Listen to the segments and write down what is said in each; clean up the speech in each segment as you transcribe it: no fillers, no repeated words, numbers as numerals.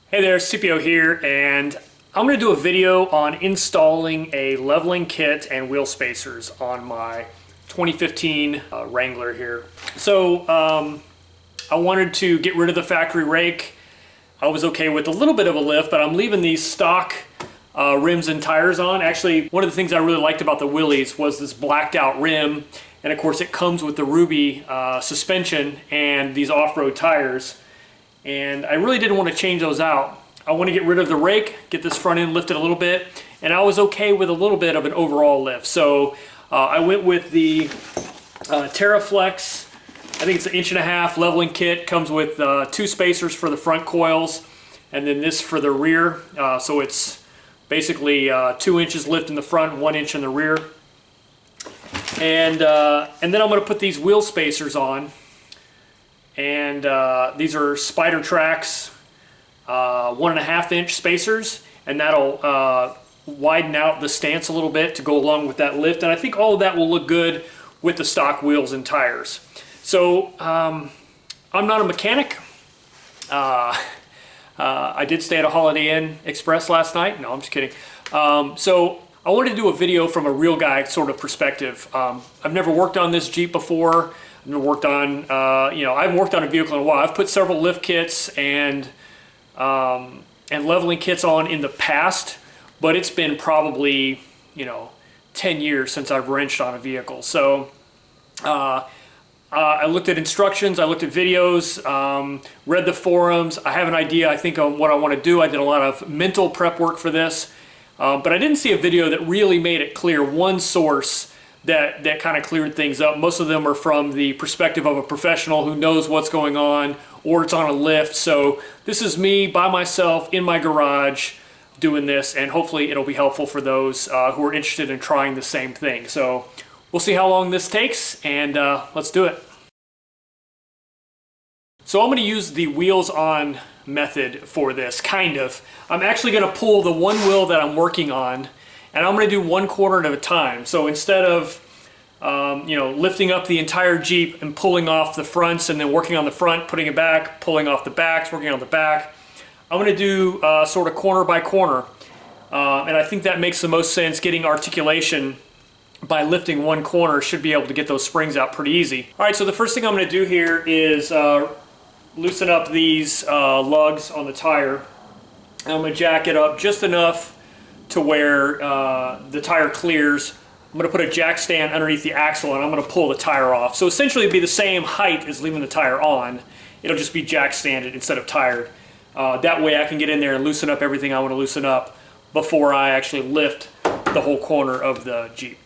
Hey there, CPO here, and I'm going to do a video on installing a leveling kit and wheel spacers on my 2015 Wrangler here. So I wanted to get rid of the factory rake. I was okay with a little bit of a lift, but I'm leaving these stock rims and tires on. Actually, one of the things I really liked about the Willys was this blacked out rim, and of course it comes with the Ruby suspension and these off-road tires. And I really didn't want to change those out. I want to get rid of the rake, get this front end lifted a little bit, and I was okay with a little bit of an overall lift. So I went with the Teraflex, I think it's an 1.5 inch leveling kit, comes with 2 spacers for the front coils, and then this for the rear. So it's basically 2 inches lift in the front, 1 inch in the rear. And then I'm going to put these wheel spacers on. And these are Spidertrax 1.5 inch spacers, and that'll widen out the stance a little bit to go along with that lift. And I think all of that will look good with the stock wheels and tires. So I'm not a mechanic. I did stay at a Holiday Inn Express last night. No, I'm just kidding. So I wanted to do a video from a real guy sort of perspective. I've never worked on this Jeep before. I've worked on, I haven't worked on a vehicle in a while. I've put several lift kits and leveling kits on in the past, but it's been probably, 10 years since I've wrenched on a vehicle. So I looked at instructions, I looked at videos, read the forums. I have an idea, I think, on what I want to do. I did a lot of mental prep work for this, but I didn't see a video that really made it clear, one source that kind of cleared things up. Most of them are from the perspective of a professional who knows what's going on, or it's on a lift. So this is me by myself in my garage doing this, and hopefully it'll be helpful for those who are interested in trying the same thing. So we'll see how long this takes, and let's do it. So I'm going to use the wheels on method for this, kind of. I'm actually going to pull the one wheel that I'm working on, and I'm going to do 1 corner at a time. So instead of lifting up the entire Jeep and pulling off the fronts and then working on the front, putting it back, pulling off the backs, working on the back, I'm going to do sort of corner by corner. And I think that makes the most sense. Getting articulation by lifting 1 corner should be able to get those springs out pretty easy. All right, so the first thing I'm going to do here is loosen up these lugs on the tire. And I'm going to jack it up just enough to where the tire clears. I'm going to put a jack stand underneath the axle, and I'm going to pull the tire off. So essentially it'd be the same height as leaving the tire on. It'll just be jack standed instead of tired. That way I can get in there and loosen up everything I want to loosen up before I actually lift the whole corner of the Jeep.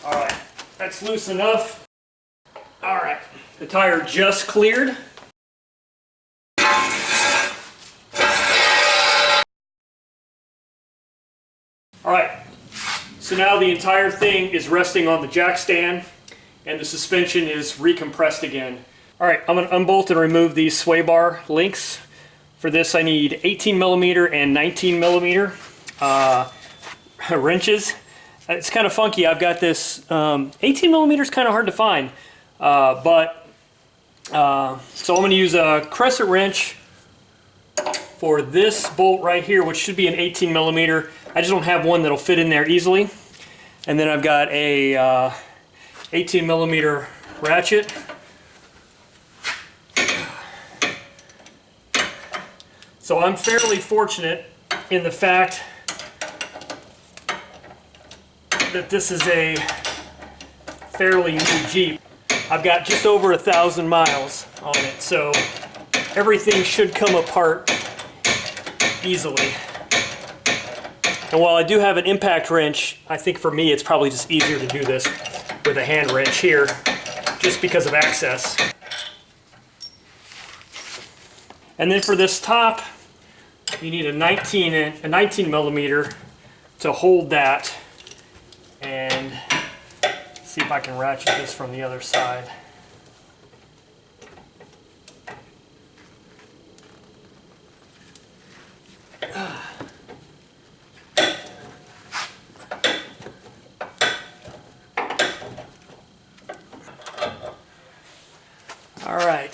All right, that's loose enough. All right, the tire just cleared. Alright, so now the entire thing is resting on the jack stand and the suspension is recompressed again. Alright, I'm going to unbolt and remove these sway bar links. For this I need 18mm and 19mm wrenches. It's kind of funky. I've got this 18mm is kind of hard to find, so I'm going to use a crescent wrench for this bolt right here, which should be an 18mm. I just don't have one that'll fit in there easily. And then I've got a 18mm ratchet. So I'm fairly fortunate in the fact that this is a fairly new Jeep. I've got just over 1,000 miles on it, so everything should come apart easily. And while I do have an impact wrench, I think for me it's probably just easier to do this with a hand wrench here, just because of access. And then for this top, you need a 19mm to hold that. And see if I can ratchet this from the other side. All right,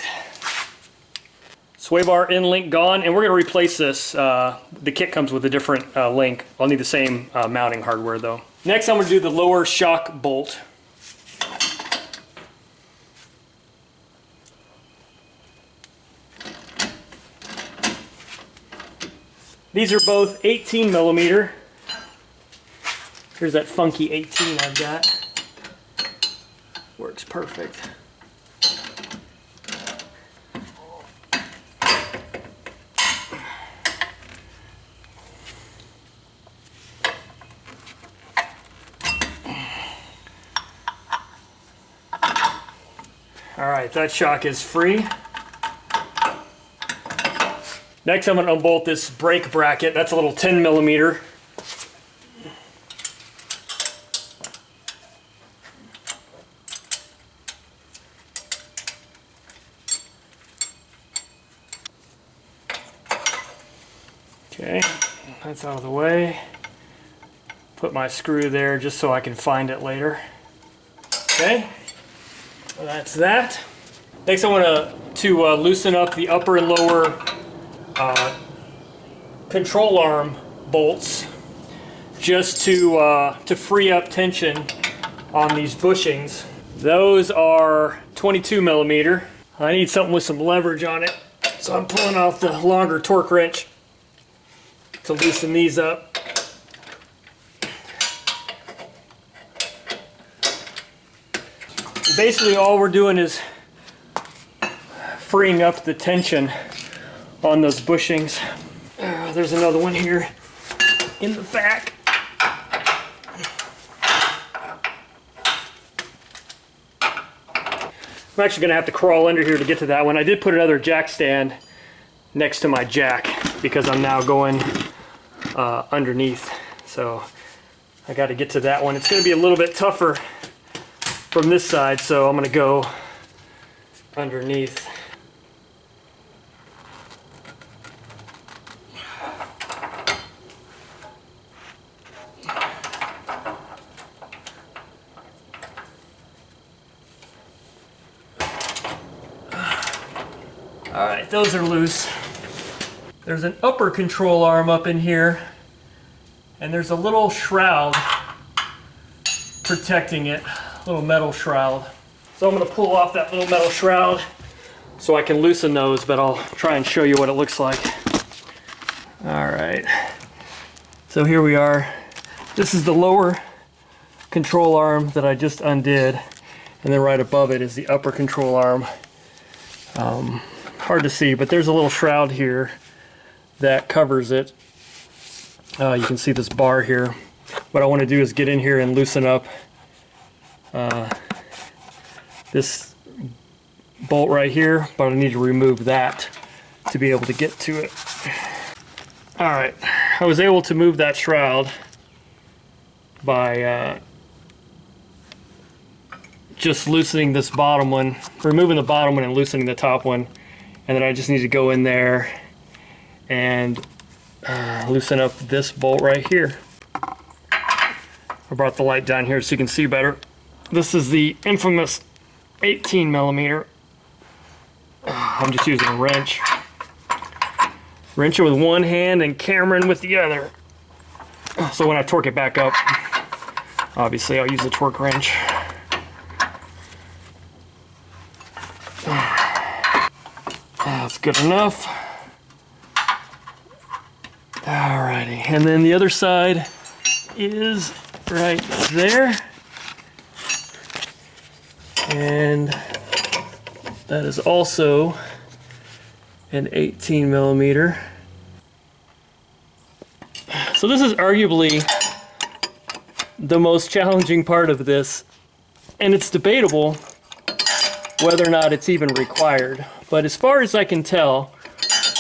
Sway bar end link gone, and we're going to replace this. The kit comes with a different link. I'll need the same mounting hardware though. Next I'm going to do the lower shock bolt. These are both 18 millimeter. Here's that funky 18 I've got. Works perfect. All right, that shock is free. Next, I'm going to unbolt this brake bracket. That's a little 10 millimeter. Okay, that's out of the way. Put my screw there just so I can find it later. Okay, well, that's that. Next, I want to loosen up the upper and lower control arm bolts, just to free up tension on these bushings. Those are 22 millimeter. I need something with some leverage on it, so I'm pulling off the longer torque wrench to loosen these up. Basically all we're doing is freeing up the tension on those bushings. There's another one here in the back. I'm actually going to have to crawl under here to get to that one. I did put another jack stand next to my jack because I'm now going underneath. So I got to get to that one. It's going to be a little bit tougher from this side, so I'm going to go underneath. Alright, those are loose. There's an upper control arm up in here, and there's a little shroud protecting it, a little metal shroud. So I'm going to pull off that little metal shroud so I can loosen those, but I'll try and show you what it looks like. Alright, so here we are. This is the lower control arm that I just undid, and then right above it is the upper control arm. Hard to see, but there's a little shroud here that covers it. You can see this bar here. What I want to do is get in here and loosen up this bolt right here, but I need to remove that to be able to get to it. Alright, I was able to move that shroud by just loosening this bottom one, removing the bottom one and loosening the top one. And then I just need to go in there and loosen up this bolt right here. I brought the light down here so you can see better. This is the infamous 18 millimeter. I'm just using a wrench. Wrench it with one hand and Cameron with the other. So when I torque it back up, obviously I'll use the torque wrench. That's good enough. Alrighty, and then the other side is right there. And that is also an 18 millimeter. So this is arguably the most challenging part of this, and it's debatable whether or not it's even required. But as far as I can tell,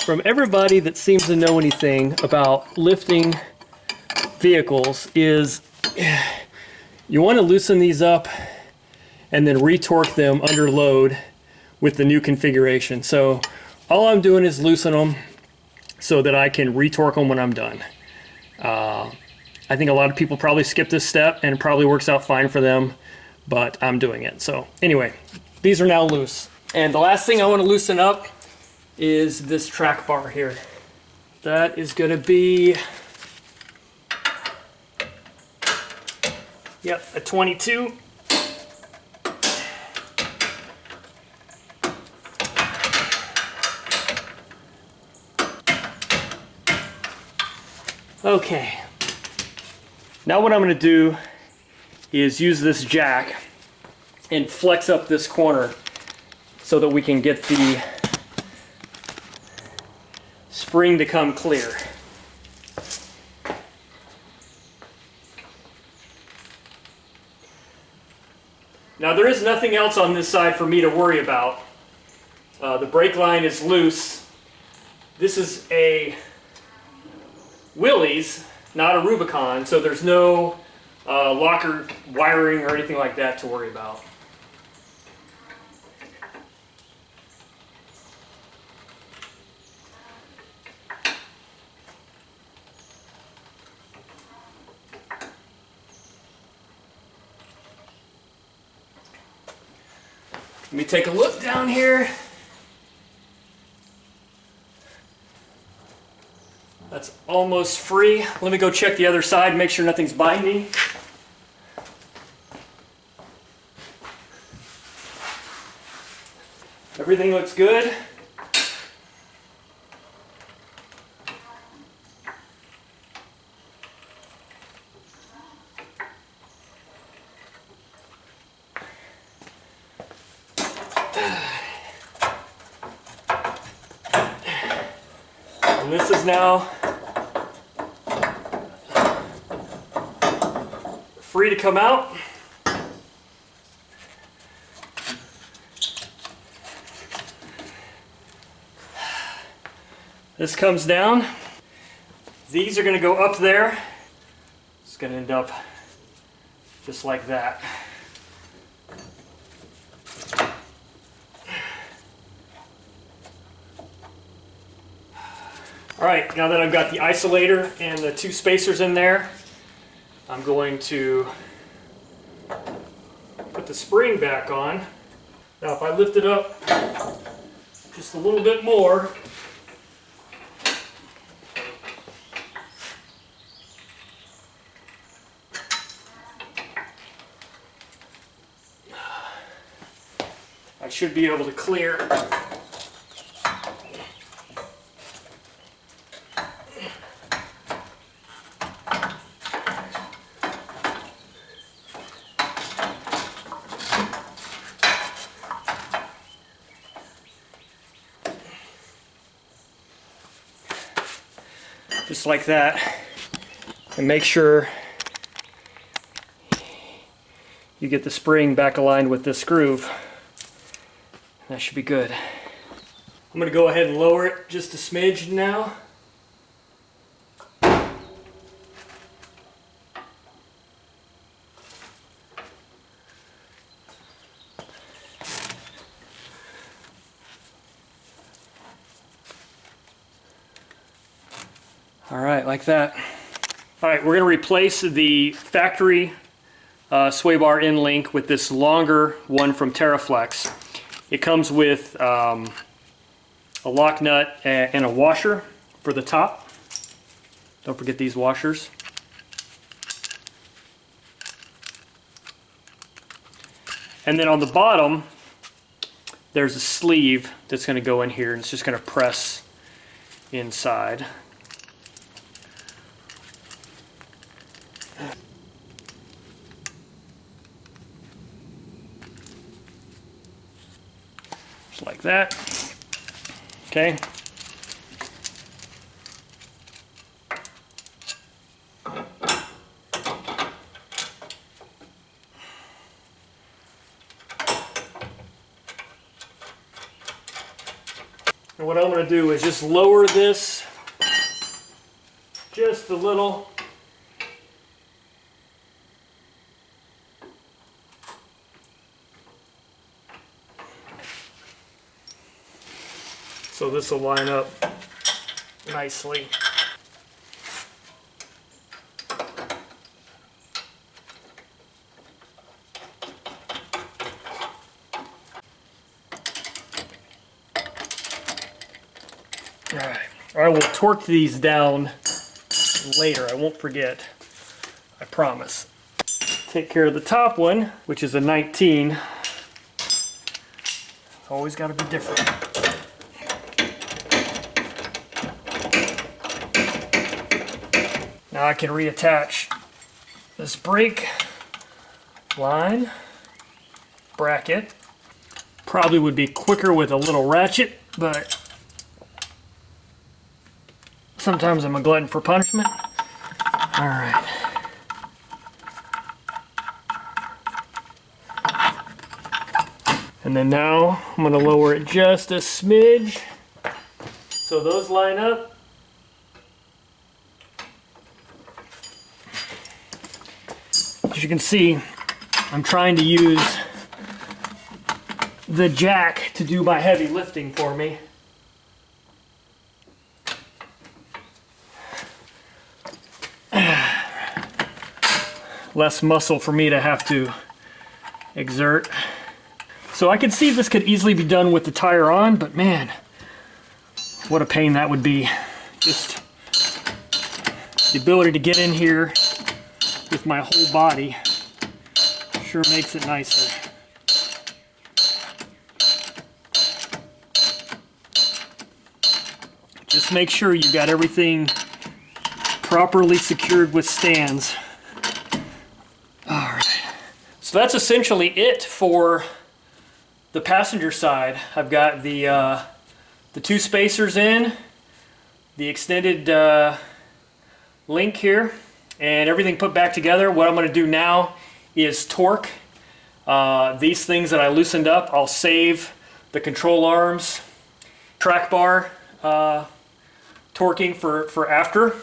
from everybody that seems to know anything about lifting vehicles, is you want to loosen these up and then retorque them under load with the new configuration. So all I'm doing is loosen them so that I can retorque them when I'm done. I think a lot of people probably skip this step and it probably works out fine for them, but I'm doing it. So anyway, these are now loose. And the last thing I want to loosen up is this track bar here. That is going to be, yep, a 22. Okay, now what I'm going to do is use this jack and flex up this corner so that we can get the spring to come clear. Now there is nothing else on this side for me to worry about. The brake line is loose. This is a Willys, not a Rubicon, so there's no locker wiring or anything like that to worry about. Let me take a look down here. That's almost free. Let me go check the other side, make sure nothing's binding. Everything looks good. And this is now free to come out. This comes down. These are going to go up there. It's going to end up just like that. Alright, now that I've got the isolator and the two spacers in there, I'm going to put the spring back on. Now if I lift it up just a little bit more, I should be able to clear. Just like that, and make sure you get the spring back aligned with this groove. That should be good. I'm going to go ahead and lower it just a smidge now. All right, like that. All right, we're going to replace the factory sway bar end link with this longer one from Teraflex. It comes with a lock nut and a washer for the top. Don't forget these washers. And then on the bottom, there's a sleeve that's going to go in here, and it's just going to press inside. Just like that. Okay. And what I'm going to do is just lower this just a little. So this will line up nicely. I will torque these down later. I won't forget. I promise. Take care of the top one, which is a 19. It's always got to be different. Now I can reattach this brake line bracket. Probably would be quicker with a little ratchet, but sometimes I'm a glutton for punishment. All right. And then now I'm going to lower it just a smidge so those line up. As you can see, I'm trying to use the jack to do my heavy lifting for me. Less muscle for me to have to exert. So I could see this could easily be done with the tire on, but man, what a pain that would be. Just the ability to get in here with my whole body sure makes it nicer. Just make sure you got everything properly secured with stands. Alright. So that's essentially it for the passenger side. I've got the 2 spacers in, the extended link here, and everything put back together. What I'm going to do now is torque these things that I loosened up. I'll save the control arms, track bar torquing for after.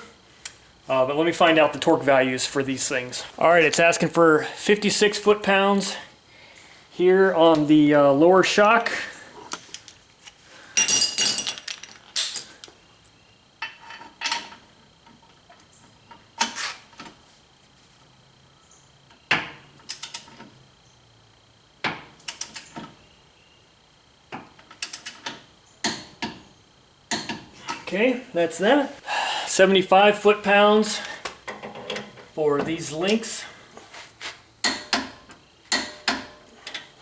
But let me find out the torque values for these things. Alright, it's asking for 56 foot-pounds here on the lower shock. Okay, that's that. 75 foot-pounds for these links.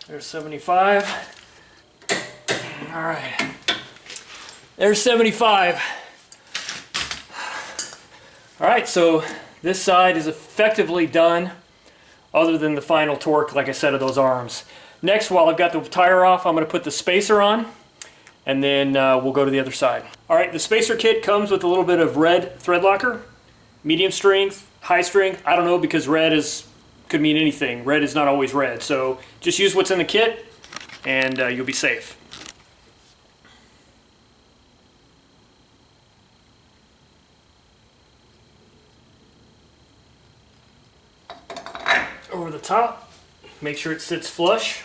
There's 75. All right. There's 75. All right, so this side is effectively done, other than the final torque, like I said, of those arms. Next, while I've got the tire off, I'm going to put the spacer on, and then we'll go to the other side. All right, the spacer kit comes with a little bit of red thread locker, medium strength, high strength. I don't know, because red could mean anything. Red is not always red, so just use what's in the kit, and you'll be safe. Over the top, make sure it sits flush.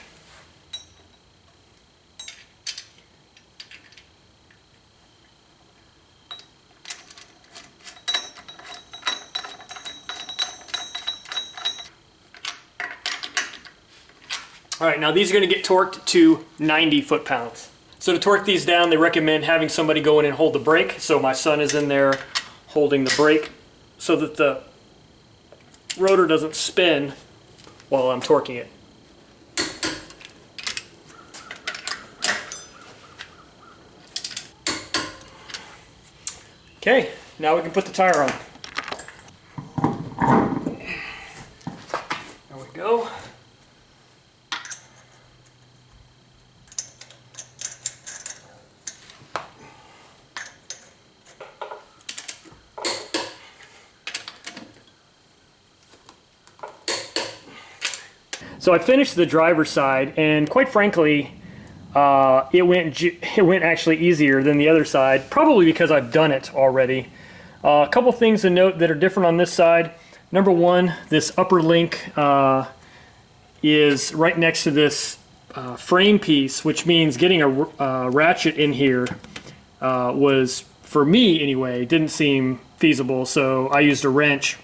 All right, now these are going to get torqued to 90 foot-pounds. So to torque these down, they recommend having somebody go in and hold the brake. So my son is in there holding the brake so that the rotor doesn't spin while I'm torquing it. Okay, now we can put the tire on. There we go. So I finished the driver's side, and quite frankly, it went actually easier than the other side, probably because I've done it already. A couple things to note that are different on this side. Number one, this upper link is right next to this frame piece, which means getting a ratchet in here was, for me anyway, didn't seem feasible, so I used a wrench.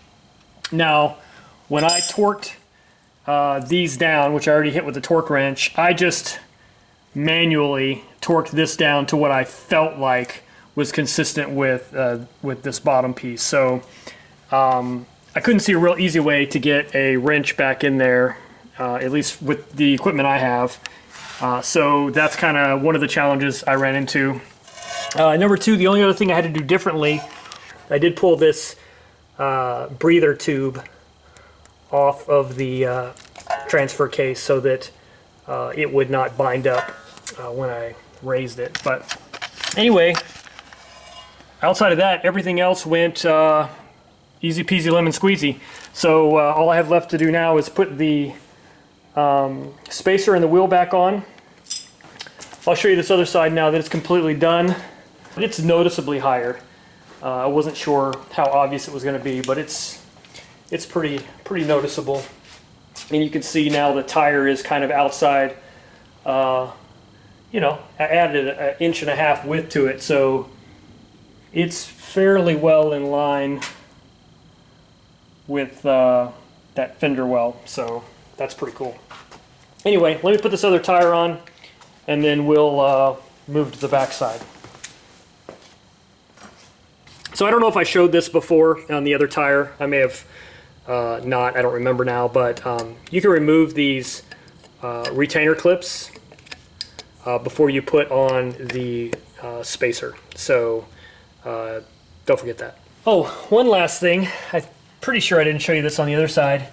Now, when I torqued these down, which I already hit with the torque wrench, I just manually torqued this down to what I felt like was consistent with this bottom piece. So I couldn't see a real easy way to get a wrench back in there, at least with the equipment I have. So that's kind of one of the challenges I ran into. Number two, the only other thing I had to do differently, I did pull this breather tube off of the transfer case so that it would not bind up when I raised it. But anyway, outside of that, everything else went easy peasy lemon squeezy. So all I have left to do now is put the spacer and the wheel back on. I'll show you this other side now that it's completely done. It's noticeably higher. I wasn't sure how obvious it was going to be, but it's pretty noticeable. And you can see now the tire is kind of outside. You know, I added an 1.5 inch width to it, so it's fairly well in line with that fender well. So that's pretty cool. Anyway, let me put this other tire on, and then we'll move to the back side. So I don't know if I showed this before on the other tire. I may have not, I don't remember now, but you can remove these retainer clips before you put on the spacer. So don't forget that. Oh, one last thing. I'm pretty sure I didn't show you this on the other side.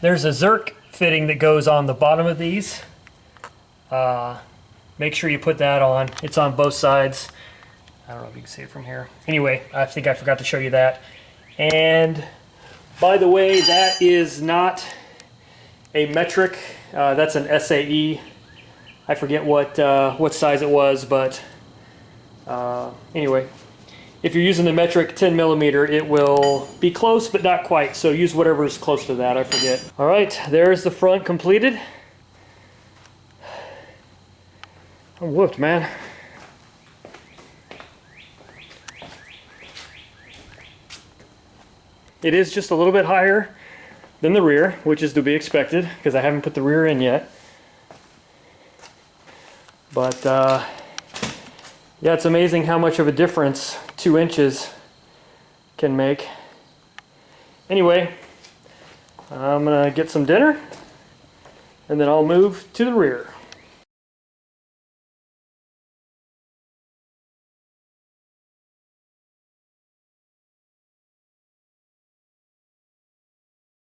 There's a Zerk fitting that goes on the bottom of these. Make sure you put that on. It's on both sides. I don't know if you can see it from here. Anyway, I think I forgot to show you that. And by the way, that is not a metric. That's an SAE. I forget what size it was, but anyway, if you're using the metric 10 millimeter, it will be close, but not quite. So use whatever is close to that. I forget. All right, there's the front completed. I'm whooped, man. It is just a little bit higher than the rear, which is to be expected because I haven't put the rear in yet. But yeah, it's amazing how much of a difference 2 inches can make. Anyway, I'm gonna get some dinner and then I'll move to the rear.